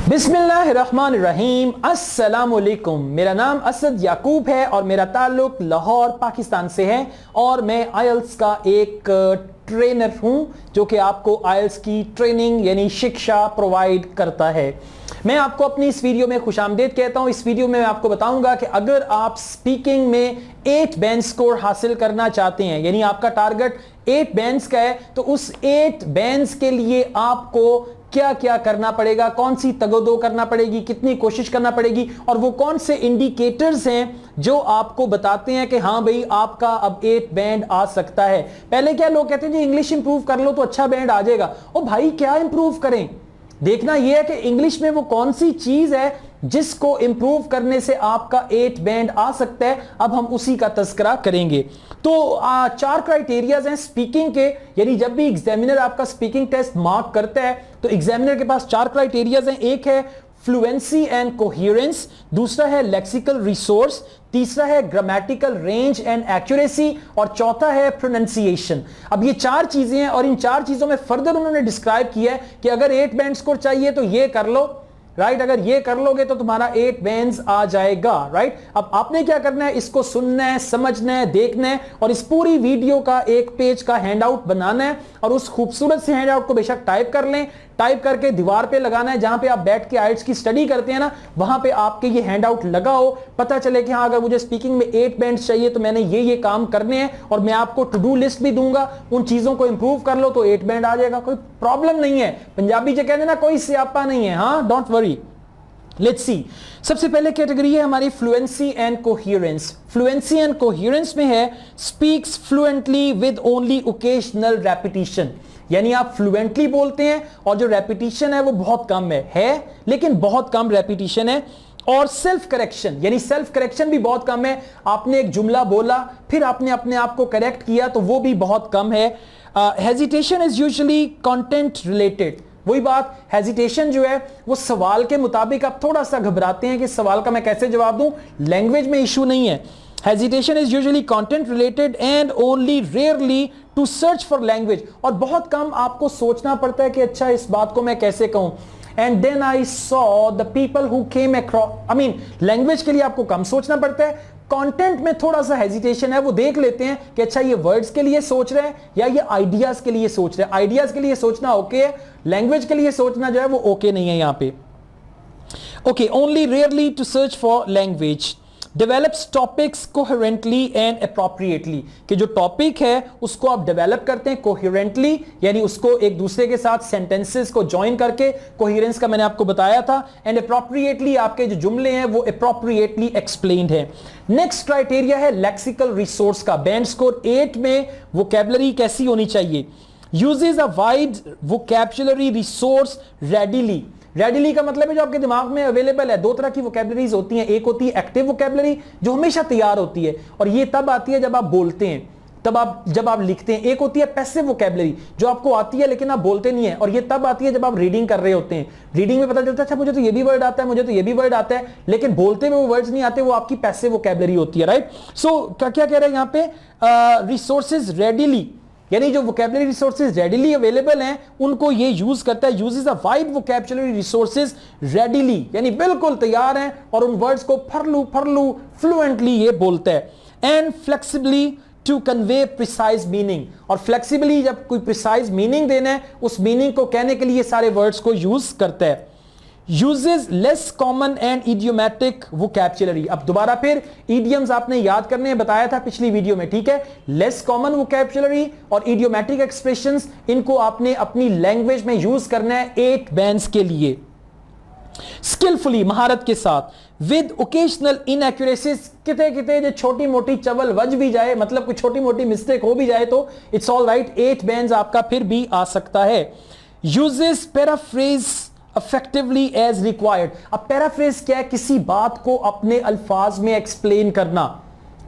बिस्मिल्लाहिर्रहमानिर्रहीम। अस्सलामुअलैकुम। मेरा नाम असद याकूब है और मेरा ताल्लुक लाहौर पाकिस्तान से है और मैं आयल्स का एक ट्रेनर हूं जो कि आपको आयल्स की ट्रेनिंग यानी शिक्षा प्रोवाइड करता है। मैं आपको अपनी इस वीडियो में खुशामदीद कहता हूं। इस वीडियो में मैं आपको बताऊंगा कि अगर आप स्पीकिंग में 8 बैंड स्कोर हासिल करना चाहते हैं, यानी आपका टारगेट 8 बैंड्स का है, तो उस 8 बैंड्स के लिए आपको क्या क्या करना पड़ेगा, कौन सी तगोदो करना पड़ेगी, कितनी कोशिश करना पड़ेगी और वो कौन से इंडिकेटर्स हैं जो आपको बताते हैं कि हाँ भाई आपका अब 8 बैंड आ सकता है। पहले क्या लोग कहते हैं जी इंग्लिश इंप्रूव कर लो तो अच्छा बैंड आ जाएगा। ओ भाई क्या इंप्रूव करें? देखना यह है कि इंग्लिश में वो कौन सी चीज है जिसको इंप्रूव करने से आपका 8 बैंड आ सकता है। अब हम उसी का तस्करा करेंगे। तो 4 क्राइटेरियाज हैं स्पीकिंग के, यानी जब भी एग्जामिनर आपका स्पीकिंग टेस्ट मार्क करता है तो एग्जामिनर के पास 4 क्राइटेरियाज हैं। एक है फ्लुएंसी एंड कोहेरेंस, दूसरा है लेक्सिकल रिसोर्स, तीसरा है ग्रामेटिकल रेंज एंड एक्यूरेसी और चौथा है प्रोनाउंसिएशन। अब ये 4 चीजें हैं और इन 4 चीजों में फर्दर उन्होंने डिस्क्राइब किया है कि अगर 8 बैंड स्कोर चाहिए तो ये कर लो, राइट। अगर ये कर लोगे तो तुम्हारा 8 बैंड्स आ जाएगा, राइट। अब आपने क्या करना है, इसको सुनना है, समझना है, देखना है और इस पूरी वीडियो का एक पेज का हैंडआउट बनाना है और उस खूबसूरत से हैंडआउट को बेशक टाइप कर लें, टाइप करके दीवार पे लगाना है। जहां पे आप बैठ के आइल्स की स्टडी करते हैं ना, वहां पे आपके ये हैंडआउट लगाओ, पता चले कि हाँ अगर मुझे स्पीकिंग में 8 बैंड्स चाहिए तो मैंने ये काम करने हैं और मैं आपको टू डू लिस्ट भी दूंगा। उन चीजों को इंप्रूव कर लो तो 8 बैंड आ जाएगा, कोई प्रॉब्लम नहीं है। पंजाबी जो कहते हैं ना, कोई स्यापा नहीं है। हाँ, डोंट वरी। Let's see. सबसे पहले कैटेगरी है हमारी fluency and coherence. Fluency and coherence में है speaks fluently with only occasional repetition, यानी आप फ्लुएंटली बोलते हैं और जो रेपिटेशन है वो बहुत कम है लेकिन बहुत कम रेपिटेशन है। और सेल्फ करेक्शन, यानी सेल्फ करेक्शन भी बहुत कम है। आपने एक जुमला बोला फिर आपने अपने आप को करेक्ट किया तो वो भी बहुत कम है। Hesitation is usually content related. वही बात, हेजिटेशन जो है वो सवाल के मुताबिक आप थोड़ा सा घबराते हैं कि सवाल का मैं कैसे जवाब दूं। लैंग्वेज में इशू नहीं है। Hesitation is usually content related and only rarely to search for language, और बहुत कम आपको सोचना पड़ता है कि अच्छा इस बात को मैं कैसे कहूं। And then I saw the people who came across, language के लिए आपको कम सोचना पड़ता है, कंटेंट में थोड़ा सा हेजिटेशन है। वो देख लेते हैं कि अच्छा ये वर्ड्स के लिए सोच रहे हैं या ये आइडियाज के लिए सोच रहे हैं। आइडियाज के लिए सोचना ओके है, लैंग्वेज के लिए सोचना जो है वो ओके नहीं है यहां पे। Okay, only rarely to search for language. Develops topics coherently and appropriately, कि जो टॉपिक है उसको आप डेवलप करते हैं कोहेरेंटली, यानी उसको एक दूसरे के साथ सेंटेंसेस को ज्वाइन करके, कोहेरेंस का मैंने आपको बताया था, एंड अप्रोप्रिएटली आपके जो जुमले हैं वो अप्रोप्रिएटली एक्सप्लेन्ड है। नेक्स्ट क्राइटेरिया है लेक्सिकल रिसोर्स का। बैंड स्कोर 8 में वोकैबुलरी कैसी होनी चाहिए? Uses a wide vocabulary resource readily. Readily का मतलब है जो आपके दिमाग में अवेलेबल है। 2 तरह की वोकैबुलरीज होती हैं। एक होती है एक्टिव वोकैबुलरी जो हमेशा तैयार होती है और ये तब आती है जब आप बोलते हैं, जब आप लिखते हैं। एक होती है पैसिव वोकैबुलरी जो आपको आती है लेकिन आप बोलते नहीं है, और ये तब आती है जब आप रीडिंग कर रहे होते हैं। रीडिंग में पता चलता है अच्छा मुझे तो ये भी वर्ड आता है, मुझे तो ये भी वर्ड आता है, लेकिन बोलते में वो वर्ड्स नहीं आते, वो आपकी पैसिव वोकैबुलरी होती है, राइट। सो क्या कह रहे हैं यहाँ पे, रिसोर्सेज रेडिली, यानी जो वोकैबुलरी रिसोर्सेज रेडिली अवेलेबल हैं उनको ये यूज करता है। Uses a wide vocabulary resources readily, यानी बिल्कुल तैयार हैं और उन वर्ड्स को फरलू फ्लुएंटली ये बोलता है। And flexibly to convey precise meaning, और फ्लेक्सिबली जब कोई प्रिसाइज मीनिंग देना है उस मीनिंग को कहने के लिए सारे वर्ड्स को यूज करता है। Uses less common and idiomatic vocabulary. अब दोबारा फिर इडियम्स आपने याद करने बताया था पिछली वीडियो में, ठीक है। लेस कॉमन वोकैबुलरी और इडियोमैटिक एक्सप्रेशंस, इनको आपने अपनी लैंग्वेज में यूज करना है 8 बैंड्स के लिए। स्किलफुली, महारत के साथ, विद ओकेजनल इनएक्यूरेसीज, किते जो छोटी मोटी चवल वज भी जाए, मतलब कोई छोटी मोटी मिस्टेक हो भी जाए तो इट्स ऑल राइट, 8 बैंड्स आपका फिर भी आ सकता है। Uses paraphrase effectively as required। अब पैराफ्रेज क्या है? किसी बात को अपने अल्फाज में एक्सप्लेन करना,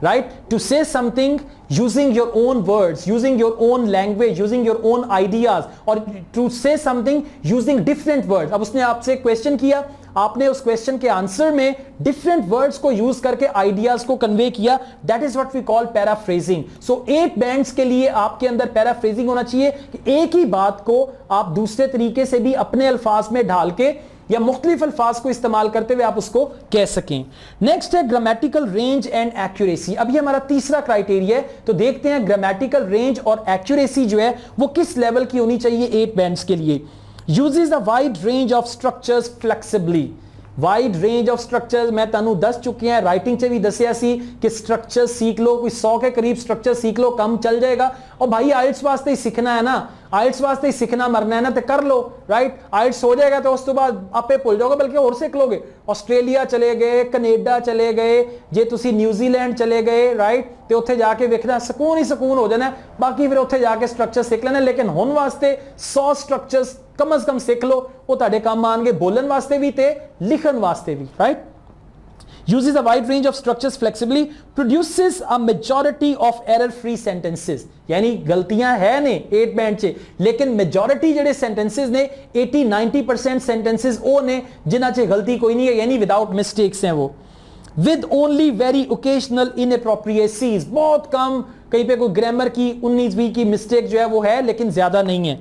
right? To say something using your own words, using your own language, using your own ideas, or to say something using different words। अब उसने आपसे क्वेश्चन किया, आपने उस क्वेश्चन के आंसर में डिफरेंट वर्ड्स को यूज करके आइडियाज को कन्वे किया, that is what we call paraphrasing. So 8 bands के लिए आपके अंदर पैराफ्रेजिंग होना चाहिए कि एक ही बात को आप दूसरे तरीके से भी अपने अल्फाज में ढाल के या मुख्तलिफ अल्फाज को इस्तेमाल करते हुए आप उसको कह सकें। नेक्स्ट है ग्रामेटिकल रेंज एंड एक्यूरेसी। अब ये हमारा तीसरा क्राइटेरिया है, तो देखते हैं ग्रामेटिकल रेंज और एक्यूरेसी जो है वो किस लेवल की होनी चाहिए 8 बैंड्स के लिए। Uses a wide range of structures flexibly. Wide range of structures मैं तानू दस चुके हैं, राइटिंग च भी दसिया सी कि स्ट्रक्चर सीख लो, कोई 100 के करीब स्ट्रक्चर सीख लो, कम चल जाएगा। और भाई आइल्स वास्ते ही सीखना है ना, आइल्स वास्ते ही सीखना मरना है ना, तो कर लो, राइट। आइल्स हो जाएगा तो उस तो बाद आपे भुल जाओगे, बल्कि और सीख लोगे। ऑस्ट्रेलिया चले गए, कनेडा चले गए, जे तुसी न्यूजीलैंड चले गए, राइट, तो उत्थे जाके वेखना सुकून ही सुकून हो जाना। बाकी फिर उत्थे जाके स्ट्रक्चर सीख लेना, लेकिन हुण वास्ते 100 स्ट्रक्चर्स कम अज कम सीख लो, वो तुहाडे काम आएंगे, बोलन वास्ते भी ते लिखन वास्ते भी, right. Uses a wide range of structures flexibly, produces a majority of error-free sentences. यानी गलतियां है ने 8 बैंड चे, लेकिन मेजॉरिटी जेडे सेंटेंसेस ने 80-90% सेंटेंसेस वो ने जिन्हां चे गलती कोई नहीं है, यानी विदाउट मिस्टेक्स हैं वो। With only very occasional inappropriacies, बहुत कम, कहीं पे कोई ग्रामर की 19-20 की मिस्टेक जो है वो है, लेकिन ज्यादा नहीं है।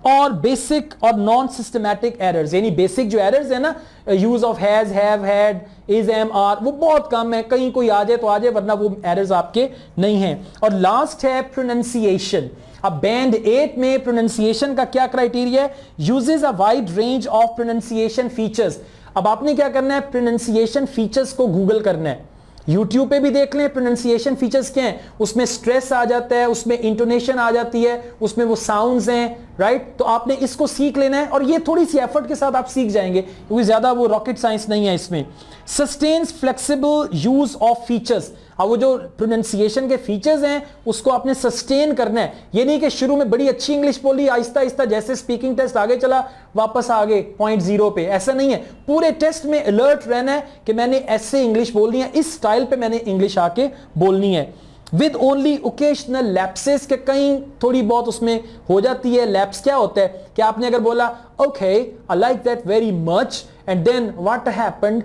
और बेसिक और नॉन सिस्टमैटिक एरर्स, यानी बेसिक जो एरर्स है ना, use of has, have, had, is, am, are, वो बहुत कम है। कहीं कोई आ जाए तो आ जाए, वरना वो एरर्स आपके नहीं हैं। और लास्ट है प्रोनाउंसिएशन। अब बैंड 8 में प्रोनाउंसिएशन का क्या क्राइटेरिया है? Uses a wide range of pronunciation features. अब आपने क्या करना है, प्रोनाउंसिएशन फीचर्स को गूगल करना है, YouTube पे भी देख लें प्रोनाउंसिएशन फीचर्स क्या हैं। उसमें स्ट्रेस आ जाता है, उसमें इंटोनेशन आ जाती है, उसमें वो साउंड्स हैं, राइट। तो आपने इसको सीख लेना है, और ये थोड़ी सी एफर्ट के साथ आप सीख जाएंगे, क्योंकि ज्यादा वो रॉकेट साइंस नहीं है इसमें। Sustains flexible use of features. अब वो जो प्रोनाउंसिएशन के फीचर्स हैं उसको आपने सस्टेन करना है। ये नहीं कि शुरू में बड़ी अच्छी इंग्लिश बोली, आहिस्ता आहिस्ता जैसे स्पीकिंग टेस्ट आगे चला वापस आ गए पॉइंट 0 पे, ऐसा नहीं है। पूरे टेस्ट में अलर्ट रहना है कि मैंने ऐसे इंग्लिश बोलनी है, इस स्टाइल पे मैंने इंग्लिश आके बोलनी है। विद ओनली ओकेशनल लैप्सेस, के कहीं थोड़ी बहुत उसमें हो जाती है। लैप्स क्या होता है कि आपने अगर बोला okay I like that very much and then what happened,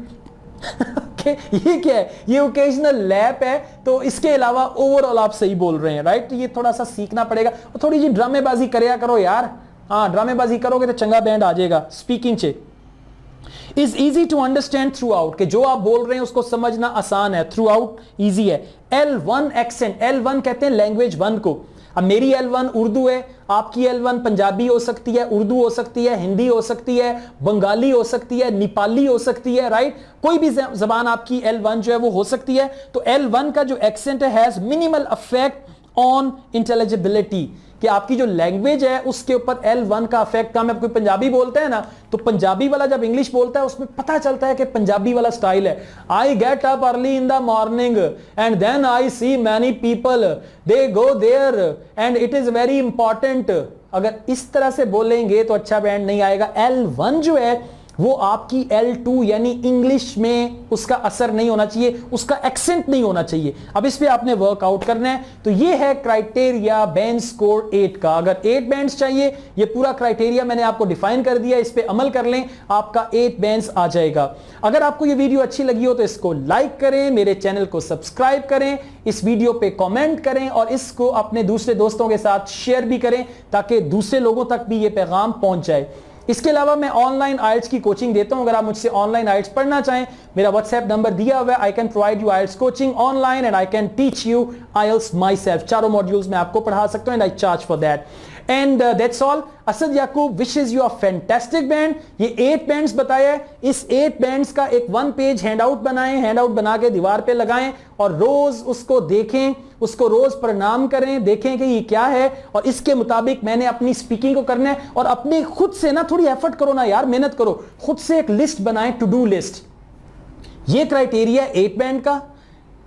ये क्या है, ये ओकेजनल लैप है। तो इसके अलावा ओवरऑल आप सही बोल रहे हैं, राइट। ये थोड़ा सा सीखना पड़ेगा, और थोड़ी जी ड्रामेबाजी करया करो यार। हाँ, ड्रामेबाजी करोगे तो चंगा बैंड आ जाएगा स्पीकिंग चे। Is easy to understand throughout, के जो आप बोल रहे हैं उसको समझना आसान है, थ्रू आउट ईजी है। L1 एक्सेंट, L1 कहते हैं लैंग्वेज 1 को। अब मेरी L1 उर्दू है, आपकी L1 पंजाबी हो सकती है, उर्दू हो सकती है, हिंदी हो सकती है, बंगाली हो सकती है, नेपाली हो सकती है, राइट। कोई भी जबान आपकी L1 जो है वो हो सकती है। तो L1 का जो एक्सेंट है हैज मिनिमल अफेक्ट ऑन इंटेलिजिबिलिटी, कि आपकी जो लैंग्वेज है उसके ऊपर L1 का अफेक्ट कम है। कोई पंजाबी बोलता है ना, तो पंजाबी वाला जब इंग्लिश बोलता है उसमें पता चलता है कि पंजाबी वाला स्टाइल है। I get up early in the morning and then I see many people they go there and it is very important. अगर इस तरह से बोलेंगे तो अच्छा बैंड नहीं आएगा। L1 जो है वो आपकी L2 यानी इंग्लिश में उसका असर नहीं होना चाहिए, उसका एक्सेंट नहीं होना चाहिए। अब इस पे आपने वर्कआउट करना है। तो ये है क्राइटेरिया बैंड स्कोर 8 का। अगर 8 बैंड्स चाहिए, ये पूरा क्राइटेरिया मैंने आपको डिफाइन कर दिया, इस पे अमल कर लें, आपका 8 बैंड्स आ जाएगा। अगर आपको ये वीडियो अच्छी लगी हो तो इसको लाइक करें, मेरे चैनल को सब्सक्राइब करें, इस वीडियो पे कमेंट करें, और इसको अपने दूसरे दोस्तों के साथ शेयर भी करें, ताकि दूसरे लोगों तक भी ये पैगाम पहुंच जाए। इसके अलावा मैं ऑनलाइन आइल्स की कोचिंग देता हूं। अगर आप मुझसे ऑनलाइन आइल्स पढ़ना चाहें, मेरा व्हाट्सएप नंबर दिया हुआ है। I can provide you IELTS coaching online and I can teach you IELTS myself. चारों मॉड्यूल्स में आपको पढ़ा सकता हूं and I charge for that. And that's all. Asad Yakub wishes you a fantastic band. ये 8 बैंड्स बताया है, इस 8 बैंड्स का एक 1 पेज हैंडआउट बनाएं, हैंडआउट बना के दीवार पे लगाएं और रोज उसको देखें, उसको रोज प्रणाम करें, देखें कि ये क्या है, और इसके मुताबिक मैंने अपनी स्पीकिंग को करना है। और अपने खुद से ना थोड़ी एफर्ट करो ना यार, मेहनत करो, खुद से एक लिस्ट बनाएं, टू डू लिस्ट। ये क्राइटेरिया 8 बैंड का,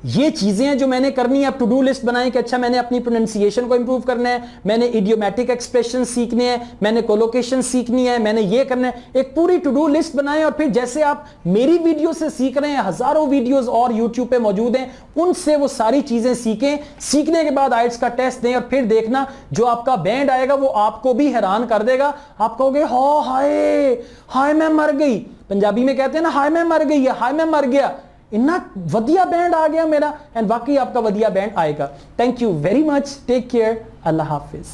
ये चीजें हैं जो मैंने करनी है। आप टू डू लिस्ट बनाएं कि अच्छा मैंने अपनी प्रोनाउंसिएशन को इंप्रूव करना है, मैंने इडियोमैटिक एक्सप्रेशन सीखने हैं, मैंने कोलोकेशन सीखनी है, मैंने ये करना है। एक पूरी टू डू लिस्ट बनाएं, और फिर जैसे आप मेरी वीडियो से सीख रहे हैं, हजारों वीडियोस और यूट्यूब पे मौजूद हैं, उनसे वो सारी चीजें सीखें। सीखने के बाद आइल्स का टेस्ट दें, और फिर देखना जो आपका बैंड आएगा वो आपको भी हैरान कर देगा। आप कहोगे हाय हाय मैं मर गई, पंजाबी में कहते हैं ना हाय मैं मर गई या हाय मैं मर गया, इतना वधिया बैंड आ गया मेरा। एंड वाकई आपका वधिया बैंड आएगा। Thank you very much, take care, अल्लाह हाफिज।